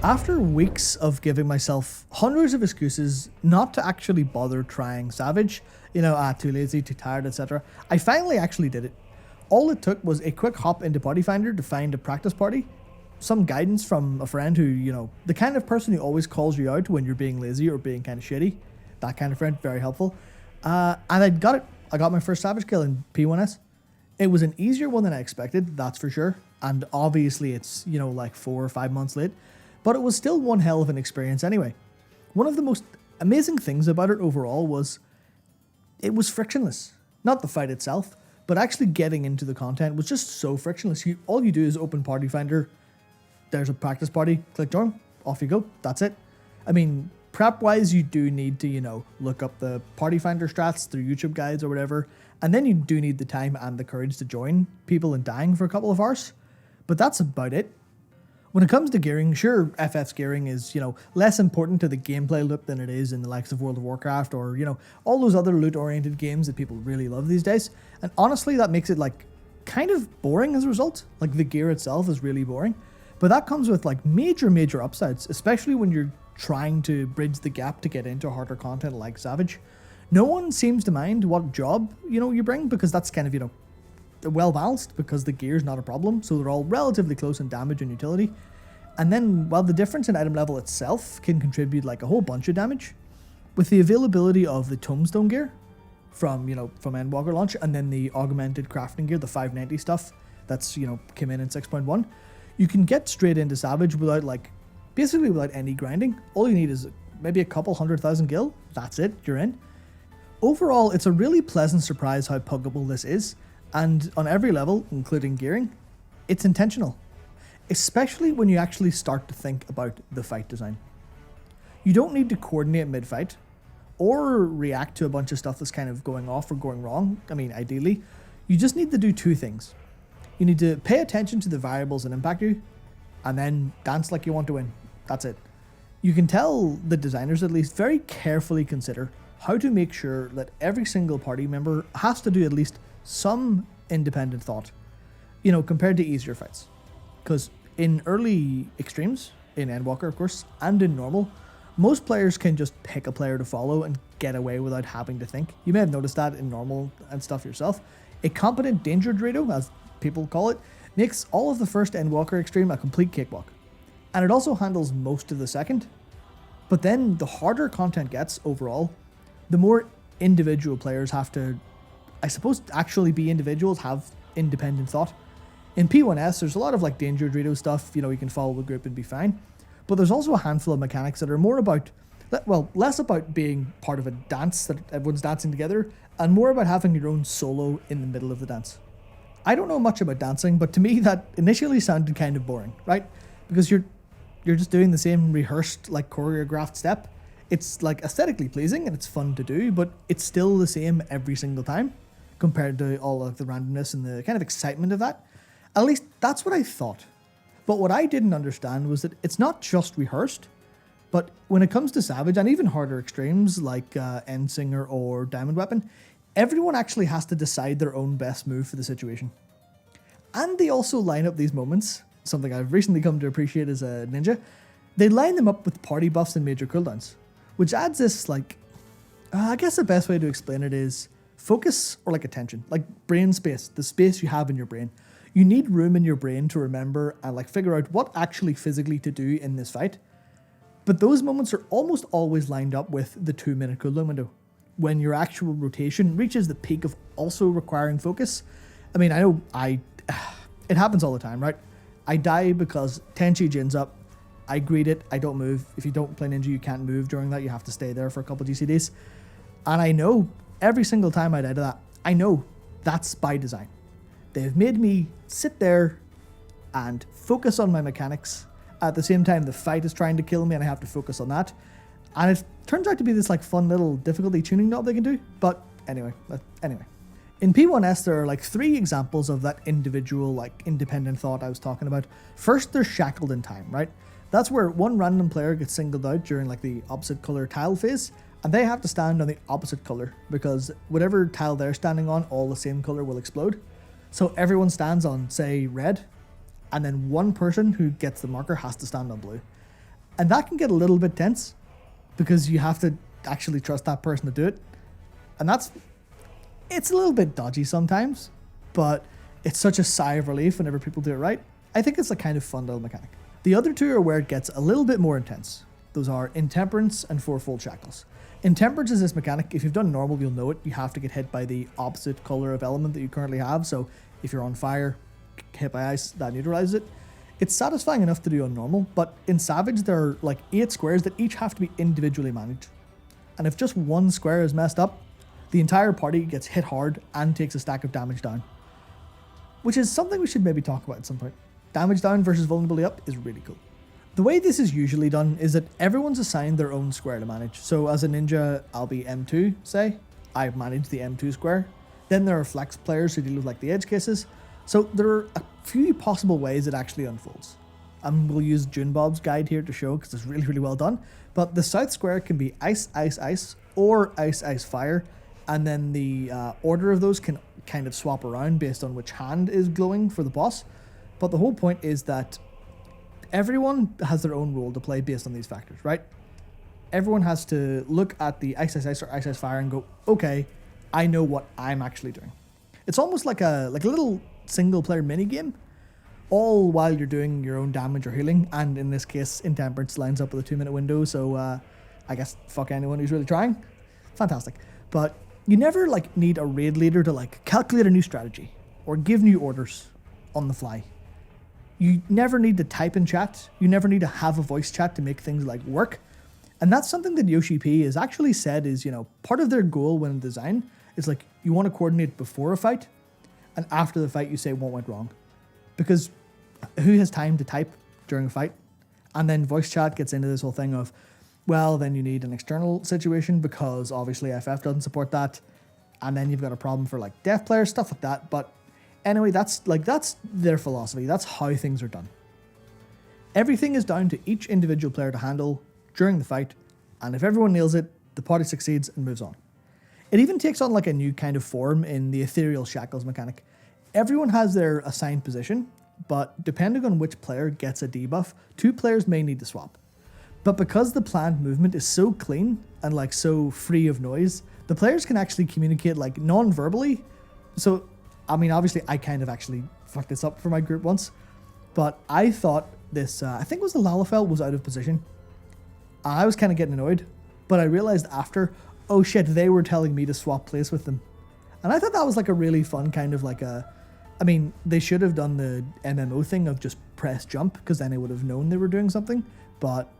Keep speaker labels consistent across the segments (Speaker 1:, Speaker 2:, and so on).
Speaker 1: After weeks of giving myself hundreds of excuses not to actually bother trying Savage, too lazy, too tired, etc., I finally actually did it. All it took was a quick hop into Party Finder to find a practice party, some guidance from a friend who, the kind of person who always calls you out when you're being lazy or being kind of shitty. That kind of friend, very helpful. And I got it. I got my first Savage kill in P1S. It was an easier one than I expected, that's for sure. And obviously it's, like 4 or 5 months late. But it was still one hell of an experience anyway. One of the most amazing things about it overall was it was frictionless. Not the fight itself, but actually getting into the content was just so frictionless. All you do is open Party Finder, there's a practice party, click join, off you go, that's it. I mean, prep-wise, you do need to, look up the Party Finder strats through YouTube guides or whatever, and then you do need the time and the courage to join people in dying for a couple of hours. But that's about it. When it comes to gearing, sure, FF's gearing is, less important to the gameplay loop than it is in the likes of World of Warcraft or, all those other loot-oriented games that people really love these days. And honestly, that makes it, kind of boring as a result. Like, the gear itself is really boring. But that comes with, major upsides, especially when you're trying to bridge the gap to get into harder content like Savage. No one seems to mind what job, you bring, because that's kind of, well balanced because the gear is not a problem, so they're all relatively close in damage and utility. And then while the difference in item level itself can contribute a whole bunch of damage, with the availability of the Tombstone gear from Endwalker launch, and then the augmented crafting gear, the 590 stuff that's came in 6.1, you can get straight into Savage without basically without any grinding. All you need is maybe a couple 100,000 gil, that's it, you're in. Overall, it's a really pleasant surprise how puggable this is. And on every level, including gearing, it's intentional. Especially when you actually start to think about the fight design. You don't need to coordinate mid-fight, or react to a bunch of stuff that's kind of going off or going wrong. I mean, ideally, you just need to do two things. You need to pay attention to the variables that impact you, and then dance like you want to win. That's it. You can tell the designers at least very carefully consider how to make sure that every single party member has to do at least some independent thought, compared to easier fights. Because in early extremes, in Endwalker of course, and in normal, most players can just pick a player to follow and get away without having to think. You may have noticed that in normal and stuff yourself. A competent danger Dorito, as people call it, makes all of the first Endwalker extreme a complete cakewalk. And it also handles most of the second. But then the harder content gets overall, the more individual players have to, I suppose, actually be individuals, have independent thought. In P1S, there's a lot of Danger Dorito stuff, you can follow the group and be fine. But there's also a handful of mechanics that are more about, less about being part of a dance that everyone's dancing together, and more about having your own solo in the middle of the dance. I don't know much about dancing, but to me that initially sounded kind of boring, right? Because you're just doing the same rehearsed, choreographed step. It's aesthetically pleasing and it's fun to do, but it's still the same every single time compared to all of the randomness and the kind of excitement of that. At least that's what I thought. But what I didn't understand was that it's not just rehearsed, but when it comes to Savage and even harder extremes like Endsinger or Diamond Weapon, everyone actually has to decide their own best move for the situation. And they also line up these moments, something I've recently come to appreciate as a ninja. They line them up with party buffs and major cooldowns, which adds this, I guess the best way to explain it is focus or attention, brain space, the space you have in your brain. You need room in your brain to remember and figure out what actually physically to do in this fight. But those moments are almost always lined up with the 2-minute cooldown window, when your actual rotation reaches the peak of also requiring focus. I mean, I know it happens all the time, right? I die because Tenchi Jin's up, I greet it, I don't move. If you don't play ninja, you can't move during that, you have to stay there for a couple GCDs. And I know, every single time I die to that, I know that's by design. They've made me sit there and focus on my mechanics. At the same time, the fight is trying to kill me and I have to focus on that. And it turns out to be this fun little difficulty tuning knob they can do. But anyway. In P1S, there are 3 examples of that individual, independent thought I was talking about. First, there's Shackled in Time, right? That's where one random player gets singled out during the opposite color tile phase, and they have to stand on the opposite color because whatever tile they're standing on, all the same color will explode. So everyone stands on, say, red, and then one person who gets the marker has to stand on blue. And that can get a little bit tense because you have to actually trust that person to do it. And it's a little bit dodgy sometimes, but it's such a sigh of relief whenever people do it right. I think it's a kind of fun little mechanic. The other two are where it gets a little bit more intense. Those are Intemperance and Fourfold Shackles. Intemperance is this mechanic, if you've done normal, you'll know it. You have to get hit by the opposite color of element that you currently have. So if you're on fire, hit by ice, that neutralizes it. It's satisfying enough to do on normal, but in Savage, there are like 8 squares that each have to be individually managed. And if just one square is messed up, the entire party gets hit hard and takes a stack of damage down. Which is something we should maybe talk about at some point. Damage down versus vulnerability up is really cool. The way this is usually done is that everyone's assigned their own square to manage. So as a ninja, I'll be M2, say. I manage the M2 square. Then there are flex players who deal with like the edge cases. So there are a few possible ways it actually unfolds. And we'll use Junebob's guide here to show because it's really, really well done. But the south square can be ice, ice, ice, or ice, ice, fire. And then the order of those can kind of swap around based on which hand is glowing for the boss. But the whole point is that everyone has their own role to play based on these factors, right? Everyone has to look at the ice, ice, ice, or ice, ice, fire and go, okay, I know what I'm actually doing. It's almost like a little single-player mini-game, all while you're doing your own damage or healing. And in this case, Intemperance lines up with a 2-minute window, so I guess fuck anyone who's really trying. Fantastic. But you never like need a raid leader to like calculate a new strategy or give new orders on the fly. You never need to type in chat. You never need to have a voice chat to make things like work. And that's something that Yoshi P has actually said is, you know, part of their goal when design is like you want to coordinate before a fight, and after the fight you say what went wrong. Because who has time to type during a fight? And then voice chat gets into this whole thing of, well, then you need an external situation because obviously FF doesn't support that. And then you've got a problem for like deaf players, stuff like that. But anyway, that's their philosophy. That's how things are done. Everything is down to each individual player to handle during the fight. And if everyone nails it, the party succeeds and moves on. It even takes on like a new kind of form in the ethereal shackles mechanic. Everyone has their assigned position, but depending on which player gets a debuff, 2 players may need to swap. But because the planned movement is so clean and like so free of noise, the players can actually communicate like non-verbally. So, I mean, obviously I kind of actually fucked this up for my group once, but I thought this, I think it was the Lalafell was out of position. I was kind of getting annoyed, but I realized after, oh shit, they were telling me to swap place with them. And I thought that was like a really fun kind of like I mean, they should have done the MMO thing of just press jump because then they would have known they were doing something. But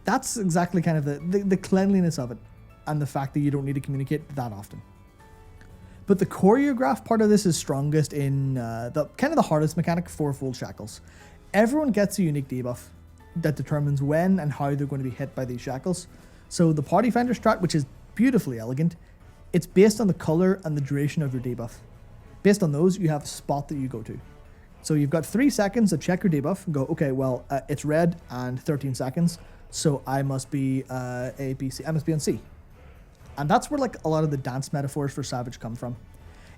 Speaker 1: that's exactly kind of the cleanliness of it and the fact that you don't need to communicate that often. But the choreograph part of this is strongest in the kind of the hardest mechanic, Fourfold Shackles. Everyone gets a unique debuff that determines when and how they're going to be hit by these shackles. So the Party Finder strat, which is beautifully elegant, it's based on the color and the duration of your debuff. Based on those, you have a spot that you go to. So you've got 3 seconds to check your debuff and go, okay, well, it's red and 13 seconds, so I must be A, B, C. I must be on C. And that's where like a lot of the dance metaphors for Savage come from.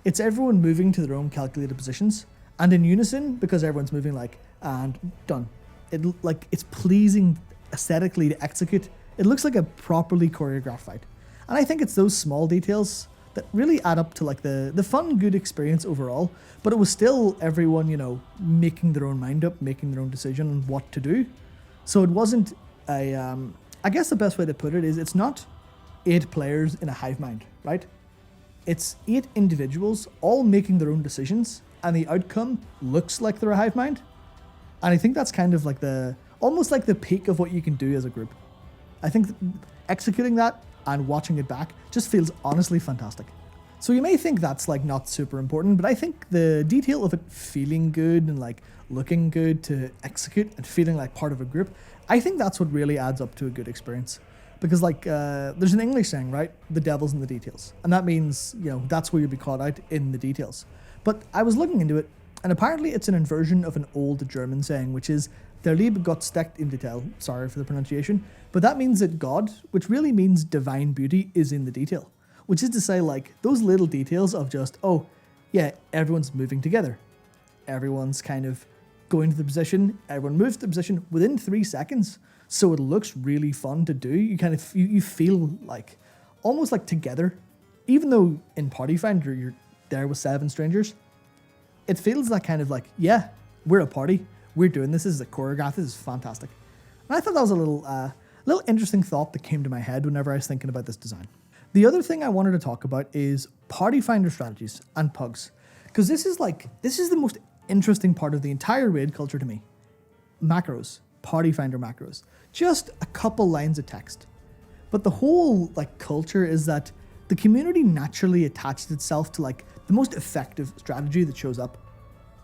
Speaker 1: It's everyone moving to their own calculated positions and in unison because everyone's moving like, and done. It's pleasing aesthetically to execute. It looks like a properly choreographed fight. And I think it's those small details that really add up to like the fun, good experience overall. But it was still everyone, you know, making their own mind up, making their own decision on what to do. So it wasn't I guess the best way to put it is it's not 8 players in a hive mind, right? It's 8 individuals all making their own decisions and the outcome looks like they're a hive mind. And I think that's kind of like almost like the peak of what you can do as a group. I think executing that and watching it back just feels honestly fantastic. So you may think that's like not super important, but I think the detail of it feeling good and like looking good to execute and feeling like part of a group, I think that's what really adds up to a good experience. Because like there's an English saying, right? The devil's in the details. And that means, you know, that's where you'll be caught out in the details. But I was looking into it, and apparently it's an inversion of an old German saying, which is Der Liebe Gott steckt im Detail. Sorry for the pronunciation. But that means that God, which really means divine beauty, is in the detail. Which is to say, like, those little details of just, oh, yeah, everyone's moving together. Everyone's kind of go into the position, everyone moves to the position within 3 seconds. So it looks really fun to do. You kind of, you feel like, almost like together. Even though in Party Finder you're there with 7 strangers, it feels that kind of like, yeah, we're a party. We're doing this. This is a choreograph. This is fantastic. And I thought that was a little interesting thought that came to my head whenever I was thinking about this design. The other thing I wanted to talk about is Party Finder strategies and pugs. Because this is the most interesting part of the entire raid culture to me. Macros, Party Finder macros. Just a couple lines of text. But the whole like culture is that the community naturally attaches itself to like the most effective strategy that shows up.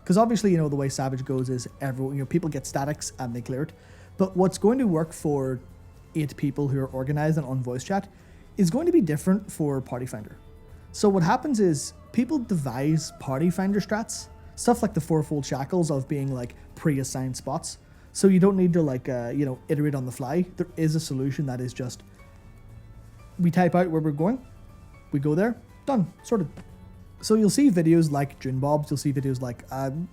Speaker 1: Because obviously, you know, the way Savage goes is everyone, you know, people get statics and they clear it. But what's going to work for 8 people who are organized and on voice chat is going to be different for Party Finder. So what happens is people devise Party Finder strats, stuff like the 4-fold shackles of being like pre-assigned spots. So you don't need to like, iterate on the fly. There is a solution that is just, we type out where we're going, we go there, done, sorted. So you'll see videos like June Bob's, you'll see videos like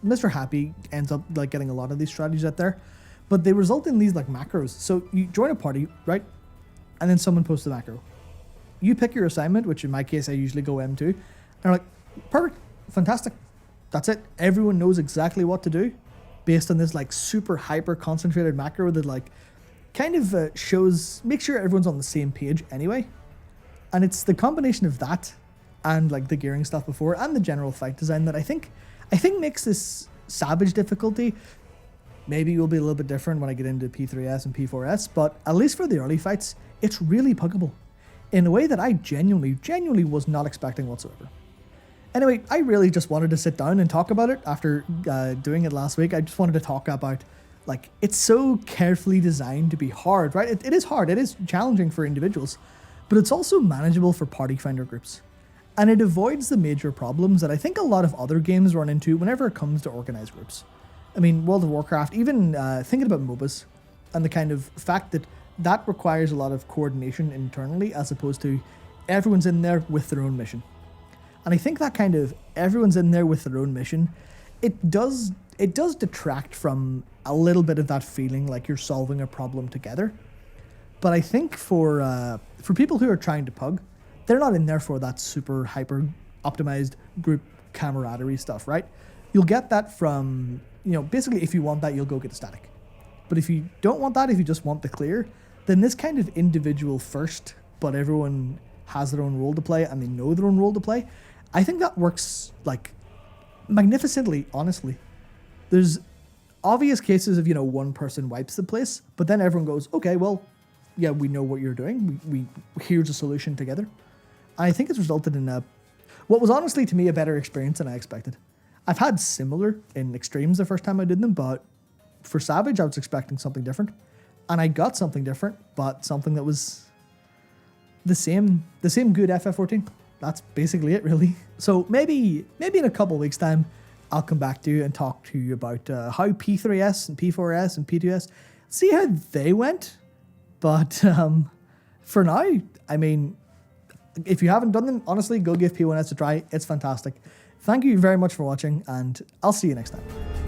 Speaker 1: Mr. Happy ends up like getting a lot of these strategies out there, but they result in these like macros. So you join a party, right? And then someone posts a macro. You pick your assignment, which in my case, I usually go M2. And they're like, perfect, fantastic. That's it. Everyone knows exactly what to do based on this like super hyper concentrated macro that like kind of makes sure everyone's on the same page anyway. And it's the combination of that and like the gearing stuff before and the general fight design that I think makes this Savage difficulty. Maybe it will be a little bit different when I get into P3S and P4S, but at least for the early fights, it's really puggable in a way that I genuinely was not expecting whatsoever. Anyway, I really just wanted to sit down and talk about it after doing it last week. I just wanted to talk about, like, it's so carefully designed to be hard, right? It is hard, it is challenging for individuals, but it's also manageable for Party Finder groups. And it avoids the major problems that I think a lot of other games run into whenever it comes to organized groups. I mean, World of Warcraft, even thinking about MOBAs, and the kind of fact that requires a lot of coordination internally as opposed to everyone's in there with their own mission. And I think that kind of everyone's in there with their own mission, it does detract from a little bit of that feeling like you're solving a problem together. But I think for people who are trying to pug, they're not in there for that super hyper optimized group camaraderie stuff, right? You'll get that from, basically if you want that, you'll go get a static. But if you don't want that, if you just want the clear, then this kind of individual first, but everyone has their own role to play and they know their own role to play, I think that works like magnificently, honestly. There's obvious cases of, one person wipes the place, but then everyone goes, okay, well, yeah, we know what you're doing. We here's a solution together. I think it's resulted in what was honestly to me a better experience than I expected. I've had similar in extremes the first time I did them, but for Savage, I was expecting something different. And I got something different, but something that was the same good FF14. That's basically it, really. So maybe in a couple of weeks' time, I'll come back to you and talk to you about how P3S and P4S and P2S, see how they went. But for now, I mean, if you haven't done them, honestly, go give P1S a try. It's fantastic. Thank you very much for watching, and I'll see you next time.